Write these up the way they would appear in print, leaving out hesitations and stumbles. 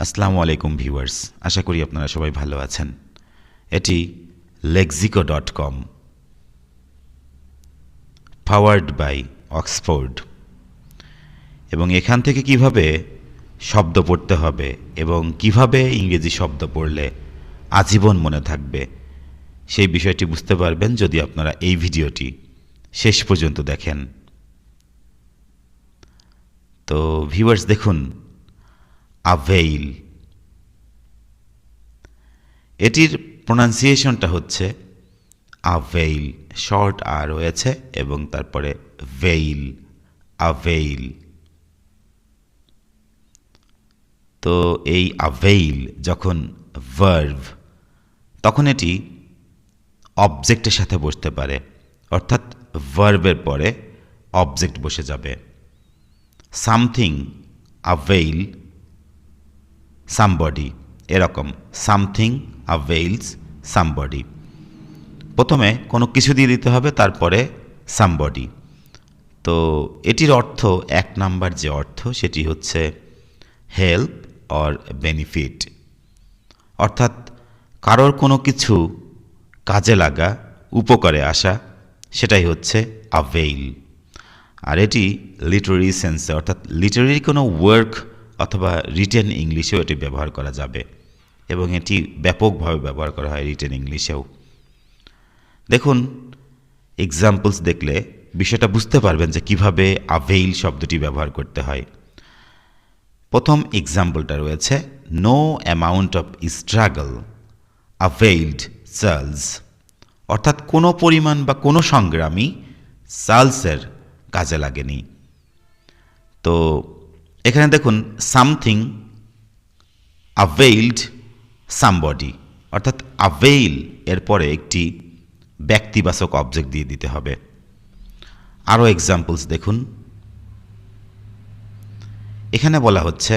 আসসালামু আলাইকুম ভিউয়ার্স, আশা করি আপনারা সবাই ভালো আছেন। এটি lexico.com, পাওয়ার্ড বাই অক্সফোর্ড। এবং এখান থেকে কিভাবে শব্দ পড়তে হবে এবং কিভাবে ইংরেজি শব্দ পড়লে আজীবন মনে থাকবে সেই বিষয়টি বুঝতে পারবেন যদি আপনারা এই ভিডিওটি শেষ পর্যন্ত দেখেন। তো ভিউয়ার্স দেখুন, avail, এটির প্রোনাউন্সিয়েশনটা হচ্ছে avail, শর্ট আর রয়েছে এবং তারপরে veil, avail। তো এই avail যখন ভার্ব, তখন এটি অবজেক্টের সাথে বসতে পারে, অর্থাৎ ভার্বের পরে অবজেক্ট বসে যাবে। সামথিং avail somebody, এরকম সামথিং avails somebody। প্রথমে কোনো কিছু দিয়ে দিতে হবে, তারপরে somebody। তো এটির অর্থ, এক নাম্বার যে অর্থ সেটি হচ্ছে হেল্প অর বেনিফিট, অর্থাৎ কারোর কোনো কিছু কাজে লাগা, উপকারে আসা, সেটাই হচ্ছে avail। আর এটি লিটারারি সেন্সে, অর্থাৎ লিটারারি কোনো ওয়ার্ক অথবা রিটেন ইংলিশেও এটি ব্যবহার করা যাবে এবং এটি ব্যাপকভাবে ব্যবহার করা হয় রিটেন ইংলিশেও। দেখুন, এক্সাম্পলস দেখলে বিষয়টা বুঝতে পারবেন যে কিভাবে avail শব্দটি ব্যবহার করতে হয়। প্রথম এক্সাম্পলটা রয়েছে, no amount of struggle availed Charles, অর্থাৎ কোনো পরিমাণ বা কোনো সংগ্রামী চার্লসের কাজে লাগেনি। তো এখানে দেখুন, সামথিং availed somebody, অর্থাৎ avail এর পরে একটি ব্যক্তিবাচক অবজেক্ট দিয়ে দিতে হবে। আরও এক্সাম্পলস দেখুন, এখানে বলা হচ্ছে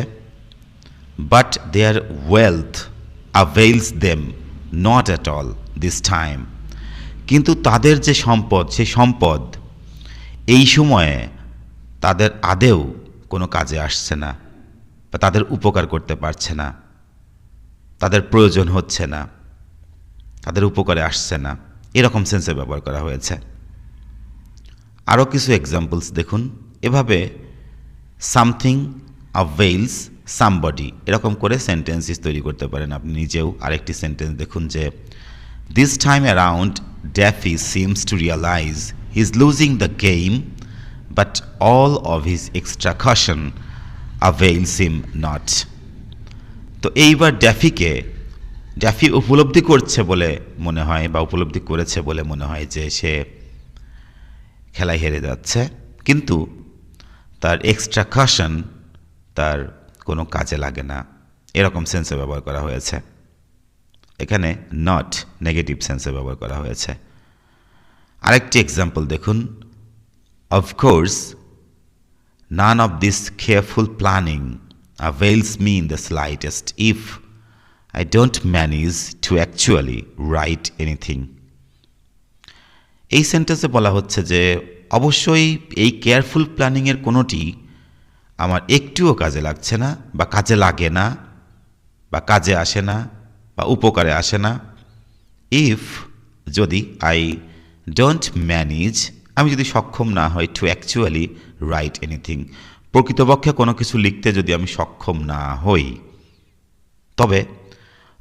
but their wealth avails them not at all this time, কিন্তু তাদের যে সম্পদ, সেই সম্পদ এই সময়ে তাদের আদেও কোনো কাজে আসছে না, বা তাদের উপকার করতে পারছে না, তাদের প্রয়োজন হচ্ছে না, তাদের উপকারে আসছে না, এরকম সেন্সে ব্যবহার করা হয়েছে। আরও কিছু এক্সাম্পলস দেখুন, এভাবে সামথিং avails somebody এরকম করে সেন্টেন্সেস তৈরি করতে পারেন আপনি নিজেও। আরেকটি সেন্টেন্স দেখুন যে, this time around Daffy seems to realise he is losing the game but all of his extra caution avails him not। তো এইবার ড্যাফি উপলব্ধি করছে বলে মনে হয়, বা উপলব্ধি করেছে বলে মনে হয় যে সে খেলায় হেরে যাচ্ছে, কিন্তু তার এক্সট্রা কশন তার কোনো কাজে লাগে না, এরকম সেন্সে ব্যবহার করা হয়েছে। এখানে নট নেগেটিভ সেন্সে ব্যবহার করা হয়েছে। আরেকটি এক্সাম্পল দেখুন, of course none of this careful planning avails me in the slightest if I don't manage to actually write anything। এই সেন্টেন্সে বলা হচ্ছে যে অবশ্যই এই কেয়ারফুল প্ল্যানিংয়ের কোনোটি আমার একটুও কাজে লাগছে না, বা কাজে লাগে না, বা কাজে আসে না, বা উপকারে আসে না। ইফ, যদি, আই ডোন্ট ম্যানেজ, আমি যদি সক্ষম না হই, টু অ্যাকচুয়ালি রাইট এনিথিং, প্রকৃতপক্ষে কোনো কিছু লিখতে যদি আমি সক্ষম না হই, তবে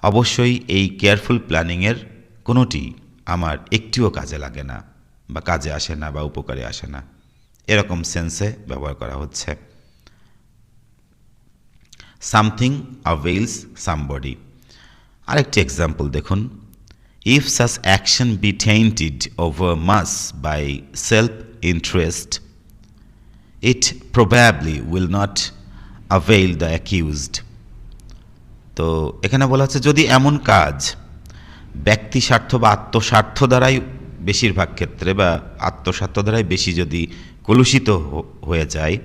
অবশ্যই এই কেয়ারফুল প্ল্যানিংয়ের কোনোটি আমার একটিও কাজে লাগে না, বা কাজে আসে না, বা উপকারে আসে না, এরকম সেন্সে ব্যবহার করা হচ্ছে। Something avails somebody। আরেকটি এক্সাম্পল দেখুন, if such action be tainted overmuch by self interest it probably will not avail the accused. তো এখানে বলা হচ্ছে, যদি এমন কাজ ব্যক্তি স্বার্থ বা আত্মস্বার্থ দ্বারাই বেশিরভাগ ক্ষেত্রে, বা আত্মস্বার্থ দ্বারাই বেশি যদি কলুষিত হয়ে যায়,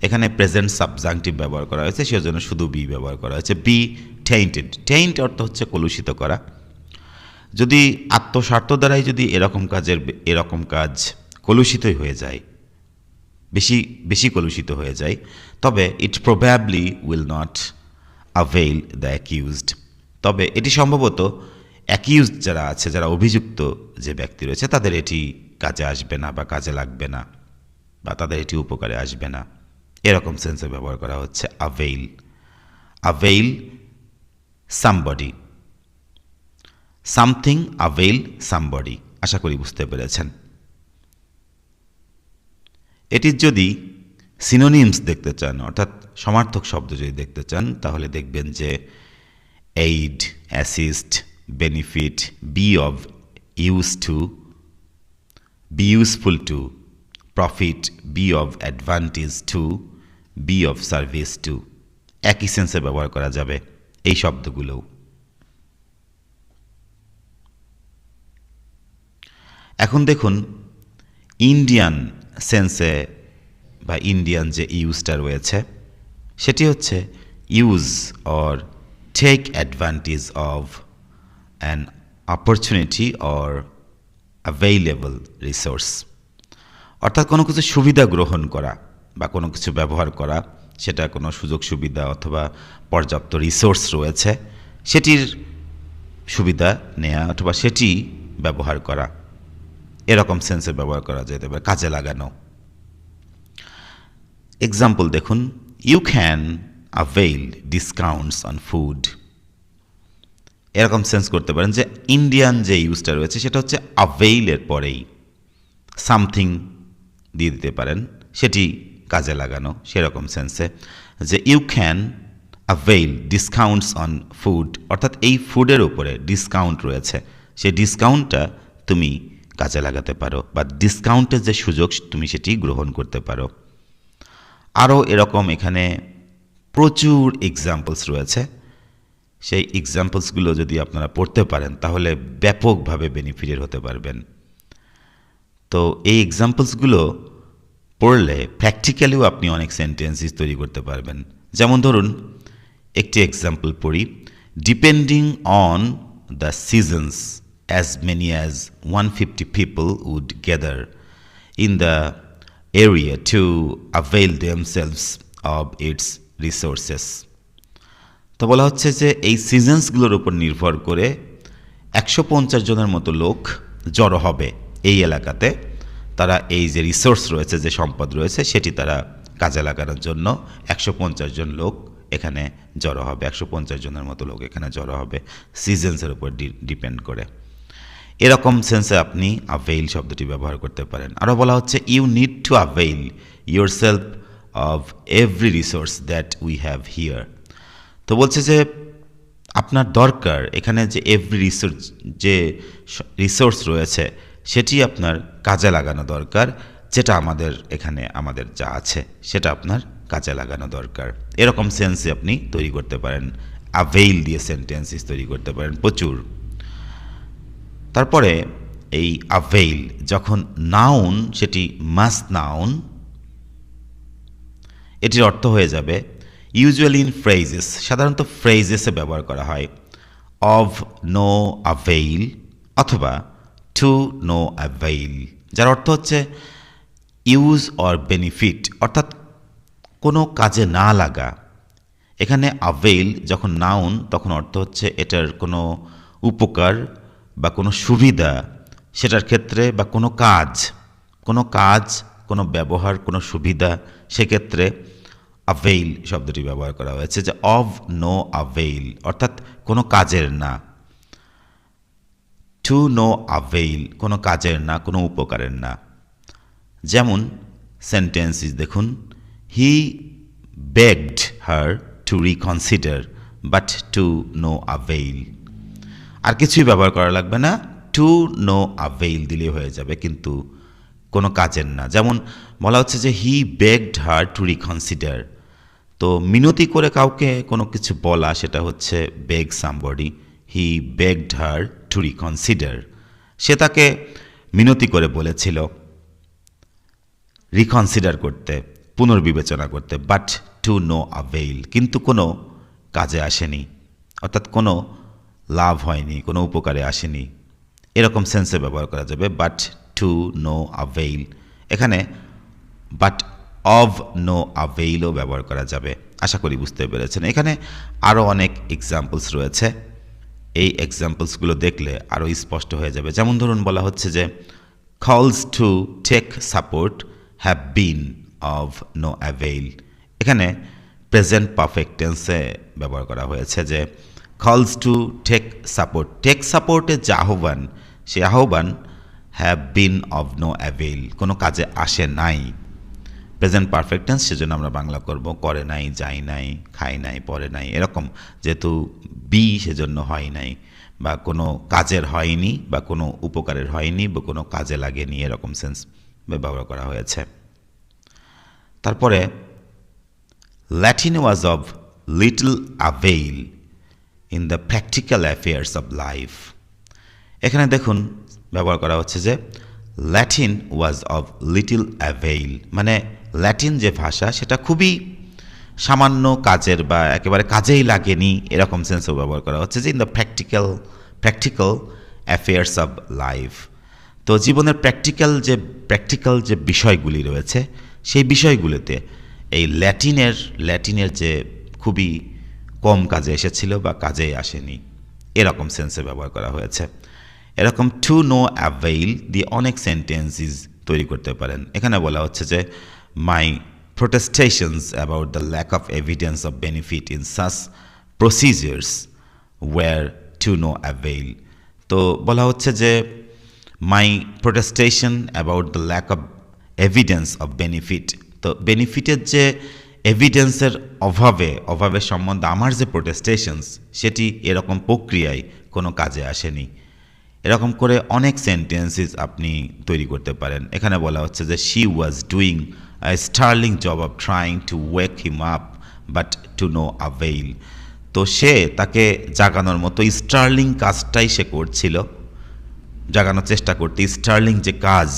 এখানে প্রেজেন্ট সাবজাংটিভ ব্যবহার করা হয়েছে, সেজন্য শুধু বি ব্যবহার করা হয়েছে। বি টেইন্টেড, টেইন্ট অর্থ হচ্ছে কলুষিত করা। যদি আত্মস্বার্থ দ্বারাই যদি এরকম কাজ কলুষিতই হয়ে যায়, বেশি কলুষিত হয়ে যায়, তবে it probably will not avail the accused. তবে এটি সম্ভবত অ্যাকিউজড যারা আছে, যারা অভিযুক্ত যে ব্যক্তি রয়েছে, তাদের এটি কাজে আসবে না বা কাজে লাগবে না বা তাদের এটি উপকারে আসবে না, এরকম সেন্সে ব্যবহার করা হচ্ছে avail. avail somebody, something avail somebody. আশা করি বুঝতে পেরেছেন। এটির যদি সিনোনিমস দেখতে চান, অর্থাৎ সমার্থক শব্দ যদি দেখতে চান, তাহলে দেখবেন যে aid, assist, benefit, be of use to, be useful to, profit, be of advantage to, be of service to, একই সেন্সে ব্যবহার করা যাবে এই শব্দগুলো। এখন দেখুন ইন্ডিয়ান সেন্সে বা ইন্ডিয়ান যে ইউজটা রয়েছে সেটি হচ্ছে use or take advantage of an opportunity or available resource, অর্থাৎ কোনো কিছু সুবিধা গ্রহণ করা বা কোনো কিছু ব্যবহার করা, সেটা কোনো সুযোগ সুবিধা অথবা পর্যাপ্ত রিসোর্স রয়েছে সেটির সুবিধা নেওয়া অথবা সেটি ব্যবহার করা, এরকম সেন্সে ব্যবহার করা যেতে পারে, কাজে লাগানো। এক্সাম্পল দেখুন, you can avail discounts on food, এরকম সেন্স করতে পারেন যে ইন্ডিয়ান যে ইউজটা রয়েছে সেটা হচ্ছে অ্যাভেইলের পরেই সামথিং দিয়ে দিতে পারেন, সেটি কাজে লাগানো, সেরকম সেন্সে যে you can avail discounts on food, অর্থাৎ এই ফুডের উপরে ডিসকাউন্ট রয়েছে, সেই ডিসকাউন্টটা তুমি কাজে লাগাতে পারো বা ডিসকাউন্টের যে সুযোগ তুমি সেটি গ্রহণ করতে পারো। আরও এরকম এখানে প্রচুর এক্সাম্পলস রয়েছে, সেই এক্সাম্পলসগুলো যদি আপনারা পড়তে পারেন তাহলে ব্যাপকভাবে বেনিফিটেড হতে পারবেন। তো এই এক্সাম্পলসগুলো পড়লে প্র্যাকটিক্যালিও আপনি অনেক সেন্টেন্সেস তৈরি করতে পারবেন। যেমন ধরুন একটি এক্সাম্পল পড়ি, depending on the seasons as many as 150 people would gather in the area to avail themselves of its resources. তো বলা হচ্ছে যে এই সিজনসগুলোর উপর নির্ভর করে 150 জনের মতো লোক জড়ো হবে এই এলাকাতে, তারা এই যে রিসোর্স রয়েছে, যে সম্পদ রয়েছে, সেটি তারা কাজে লাগানোর জন্য 150 জন লোক এখানে জড়ো হবে, 150 জনের মতো লোক এখানে জড়ো হবে, সিজনসের উপর ডিপেন্ড করে। এরকম সেন্সে আপনি অ্যাভেইল শব্দটি ব্যবহার করতে পারেন। আরও বলা হচ্ছে you need to avail yourself of every resource that we have here. তো বলছে যে আপনার দরকার এখানে যে এভরি রিসোর্স, যে রিসোর্স রয়েছে সেটি আপনার কাজে লাগানো দরকার, যেটা আমাদের এখানে আমাদের যা আছে সেটা আপনার কাজে লাগানো দরকার, এরকম সেন্সে আপনি তৈরি করতে পারেন, অ্যাভেইল দিয়ে সেন্টেন্সেস তৈরি করতে পারেন প্রচুর। তারপরে এই অ্যাভেইল যখন নাউন, সেটি মাস্ট নাউন, এটির অর্থ হয়ে যাবে ইউজুয়ালি ইন ফ্রেজেস, সাধারণত ফ্রেজেসে ব্যবহার করা হয়, অফ নো অ্যাভেইল অথবা টু নো অ্যাভেইল, যার অর্থ হচ্ছে ইউজ অর বেনিফিট, অর্থাৎ কোনো কাজে না লাগা। এখানে অ্যাভেইল যখন নাউন তখন অর্থ হচ্ছে এটার কোনো উপকার বা কোনো সুবিধা, সেটার ক্ষেত্রে বা কোনো কাজ, কোনো ব্যবহার, কোনো সুবিধা, সেক্ষেত্রে অ্যাভেইল শব্দটি ব্যবহার করা হয়েছে, যে অফ নো অ্যাভেইল অর্থাৎ কোনো কাজের না, টু নো অ্যাভেইল কোনো কাজের না, কোনো উপকারের না। যেমন সেন্টেন্সেস দেখুন, he begged her to reconsider but to no avail, আর কিছুই ব্যবহার করা লাগবে না, টু নো অ্যাভেইল দিলে হয়ে যাবে, কিন্তু কোনো কাজের না। যেমন বলা হচ্ছে যে হি বেগড হার টু রিকনসিডার, তো মিনতি করে কাউকে কোনো কিছু বলা সেটা হচ্ছে বেগ somebody, he begged her to reconsider, সে তাকে মিনতি করে বলেছিল রিকনসিডার করতে, পুনর্বিবেচনা করতে, বাট টু নো অ্যাভেইল, কিন্তু কোনো কাজে আসেনি, অর্থাৎ কোনো লাভ হয়নি, কোনো উপকারে আসেনি, এরকম সেন্সে ব্যবহার করা যাবে বাট টু নো অ্যাভেইল। এখানে বাট অফ নো অ্যাভেইলও ব্যবহার করা যাবে। আশা করি বুঝতে পেরেছেন। এখানে আরও অনেক এক্সাম্পলস রয়েছে, এই এক্সাম্পলসগুলো দেখলে আরও স্পষ্ট হয়ে যাবে। যেমন ধরুন বলা হচ্ছে যে calls to take support have been of no avail। এখানে প্রেজেন্ট পারফেক্ট টেন্সে ব্যবহার করা হয়েছে যে calls to take support, take সাপোর্টের যে আহ্বান, সে আহ্বান have been of no avail, কোনো কাজে আসে নাই। প্রেজেন্ট পারফেক্ট টেন্স, সেজন্য আমরা বাংলা করব করে নাই, যাই নাই, খাই নাই, পরে নাই, এরকম। যেহেতু বি সেজন্য হয় নাই, বা কোনো কাজের হয়নি, বা কোনো উপকারের হয়নি, বা কোনো কাজে লাগেনি, এরকম সেন্স ব্যবহার করা হয়েছে। তারপরে Latin was of little avail in the practical affairs of life. এখানে দেখুন ব্যবহার করা হচ্ছে যে Latin was of little avail, মানে ল্যাটিন যে ভাষা সেটা খুবই সামান্য কাজের বা একেবারে কাজেই লাগেনি, এরকম সেন্সও ব্যবহার করা হচ্ছে যে in the practical affairs of life. তো জীবনের প্র্যাকটিক্যাল যে বিষয়গুলি রয়েছে সেই বিষয়গুলোতে এই ল্যাটিনের যে খুবই কম কাজে এসেছিল বা কাজেই আসেনি, এরকম সেন্সে ব্যবহার করা হয়েছে। এরকম টু নো অ্যাভেইল দিয়ে অনেক সেন্টেন্সেস তৈরি করতে পারেন। এখানে বলা হচ্ছে যে মাই protestations about the lack of evidence of benefit in such procedures were to no avail। তো বলা হচ্ছে যে মাই protestation about the lack of evidence of benefit, তো বেনিফিটের যে এভিডেন্সের অভাবে সম্বন্ধে আমার যে প্রোটেস্টেশনস, সেটি এরকম প্রক্রিয়ায় কোনো কাজে আসেনি। এরকম করে অনেক সেন্টেন্সেস আপনি তৈরি করতে পারেন। এখানে বলা হচ্ছে যে she was doing a sterling job of trying to wake him up but to no avail। তো সে তাকে জাগানোর মতো স্টার্লিং কাজটাই সে করছিল, জাগানোর চেষ্টা করতে স্টার্লিং যে কাজ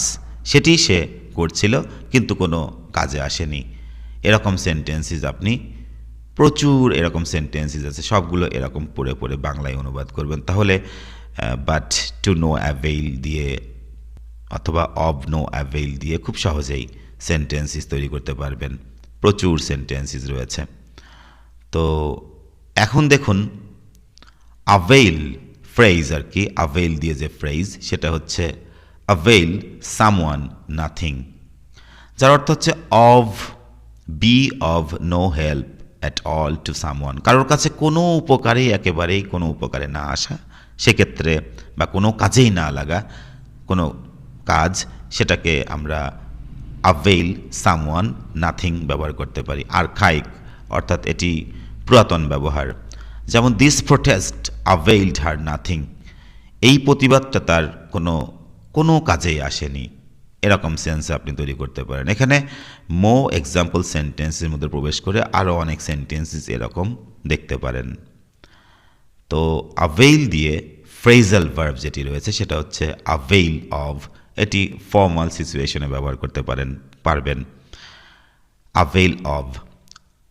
সেটি সে করছিল, কিন্তু কোনো কাজে আসেনি। এরকম সেন্টেন্সেস আপনি প্রচুর এরকম সেন্টেন্সেস আছে, সবগুলো এরকম পড়ে বাংলায় অনুবাদ করবেন। তাহলে বাট টু নো অ্যাভেইল দিয়ে অথবা অব নো অ্যাভেইল দিয়ে খুব সহজেই সেন্টেন্সেস তৈরি করতে পারবেন। প্রচুর সেন্টেন্সেস রয়েছে। তো এখন দেখুন অ্যাভেইল ফ্রেজ আর কি, অ্যাভেইল দিয়ে যে ফ্রেজ সেটা হচ্ছে অ্যাভেইল সামওয়ান নাথিং, যার অর্থ হচ্ছে be of no help at all to someone, কারোর কাছে কোনো একেবারেই কোনো উপকারে না আসা, সেক্ষেত্রে বা কোনো কাজেই না লাগা কোনো কাজ, সেটাকে আমরা অ্যাভেইল সামওয়ান নাথিং ব্যবহার করতে পারি। আর্কাইক অর্থাৎ এটি পুরাতন ব্যবহার। যেমন দিস প্রোটেস্ট অ্যাভেইলড হার নাথিং, এই প্রতিবাদটা তার কোনো কাজেই আসেনি, এরকম সেন্স আপনি তৈরি করতে পারেন। এখানে এক্সাম্পল সেন্টেন্সের মধ্যে প্রবেশ করে আরও অনেক সেন্টেন্সেস এরকম দেখতে পারেন। তো অ্যাভেইল দিয়ে ফ্রেজাল ভার্ব যেটি রয়েছে সেটা হচ্ছে অ্যাভেইল অফ, এটি ফর্মাল সিচুয়েশনে ব্যবহার করতে পারবেন। Avail of,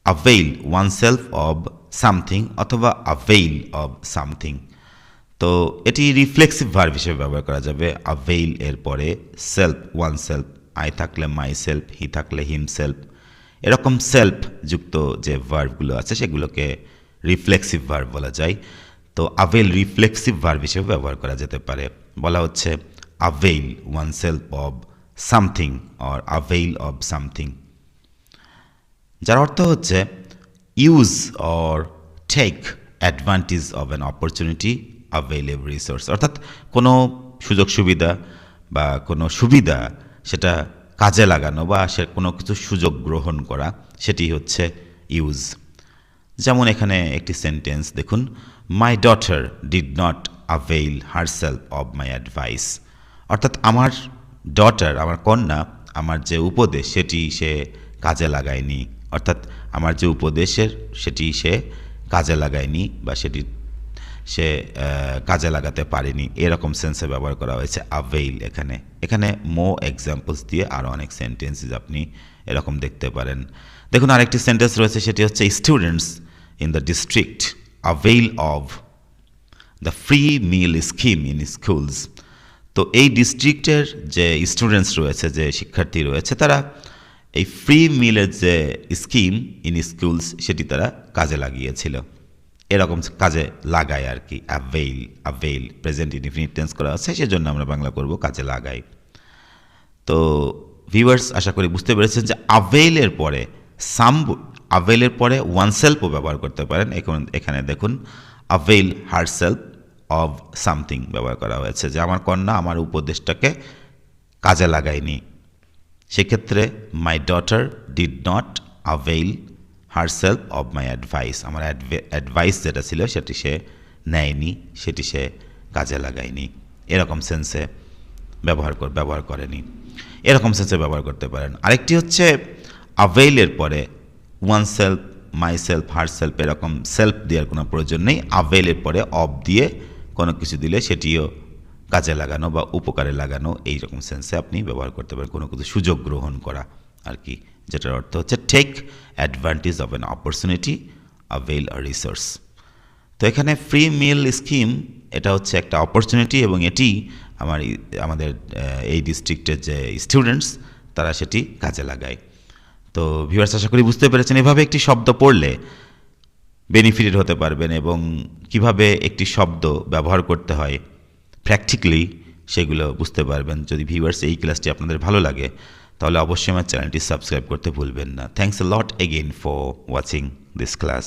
avail oneself of something অথবা অ্যাভেইল অব সামথিং। তো এটি রিফ্লেক্সিভ ভার্ব হিসেবে ব্যবহার করা যাবে। অ্যাভেইল এর পরে সেলফ, ওয়ানসেলফ, আই থাকলে মাই সেলফ, হি থাকলে হিমসেলফ, এরকম সেলফ যুক্ত যে ভার্বগুলো আছে সেগুলোকে রিফ্লেক্সিভ ভার্ব বলা যায়। তো অ্যাভেইল রিফ্লেক্সিভ ভার্ব হিসেবে ব্যবহার করা যেতে পারে। বলা হচ্ছে avail oneself of something or avail of something, যার অর্থ হচ্ছে use or take advantage of an opportunity available resource, অর্থাৎ কোনো সুযোগ সুবিধা বা কোনো সুবিধা সেটা কাজে লাগানো বা সে কোনো কিছু সুযোগ গ্রহণ করা, সেটি হচ্ছে ইউজ। যেমন এখানে একটি সেন্টেন্স দেখুন, my daughter did not avail herself of my advice, অর্থাৎ আমার ডটার, আমার কন্যা, আমার যে উপদেশ সেটি সে কাজে লাগায়নি, অর্থাৎ আমার যে উপদেশের সেটি সে কাজে লাগায়নি বা সেটি সে কাজে লাগাতে পারেনি, এরকম সেন্সে ব্যবহার করা হয়েছে অ্যাভেইল। এখানে এক্সাম্পলস দিয়ে আরও অনেক সেন্টেন্সেস আপনি এরকম দেখতে পারেন। দেখুন আরেকটি সেন্টেন্স রয়েছে, সেটি হচ্ছে students in the district avail of the free meal scheme in schools. তো এই ডিস্ট্রিক্টের যে স্টুডেন্টস রয়েছে, যে শিক্ষার্থী রয়েছে, তারা এই ফ্রি মিলের যে স্কিম ইন স্কুলস সেটি তারা কাজে লাগিয়েছিল। এরকম কাজে লাগায় আর কি, অ্যাভেইল প্রেজেন্ট ইনডিফিনিট টেন্স করা আছে, সেজন্য আমরা বাংলা করব কাজে লাগাই। তো ভিউয়ার্স আশা করি বুঝতে পেরেছেন যে অ্যাভেইলের পরে ওয়ানসেলফও ব্যবহার করতে পারেন। এখানে দেখুন অ্যাভেইল হারসেলফ অফ সামথিং ব্যবহার করা হয়েছে, যে আমার কন্যা আমার উপদেশটাকে কাজে লাগায়নি। সেক্ষেত্রে my daughter did not avail herself of my advice, আমার অ্যাডভাইস যেটা ছিল সেটি সে নেয়নি, সেটি সে কাজে লাগায়নি। এরকম সেন্সে ব্যবহার করেনি, এরকম সেন্সে ব্যবহার করতে পারেন। আরেকটি হচ্ছে অ্যাভেইলের পরে ওয়ানসেলফ, মাইসেলফ, হারসেলফ এরকম সেলফ দেওয়ার কোনো প্রয়োজন নেই। অ্যাভেইলের পরে অফ দিয়ে কোনো কিছু দিলে সেটিও কাজে লাগানো বা উপকারে লাগানো, এই রকম সেন্সে আপনি ব্যবহার করতে পারেন, কোনো কিছু সুযোগ গ্রহণ করা আর কি, যেটার অর্থ হচ্ছে take advantage of an opportunity, avail a resource. তো এখানে ফ্রি মিল স্কিম এটা হচ্ছে একটা অপরচুনিটি, এবং এটি আমাদের এই ডিস্ট্রিক্টের যে স্টুডেন্টস তারা সেটি কাজে লাগায়। তো ভিউয়ার্স আশা করি বুঝতে পেরেছেন, এভাবে একটি শব্দ পড়লে বেনিফিটেড হতে পারবেন, এবং কিভাবে একটি শব্দ ব্যবহার করতে হয় প্র্যাকটিক্যালি সেগুলো বুঝতে পারবেন। যদি ভিউয়ার্স এই ক্লাসটি আপনাদের ভালো লাগে তাহলে অবশ্যই আমার চ্যানেলটি সাবস্ক্রাইব করতে ভুলবেন না। Thanks a lot again for watching this class.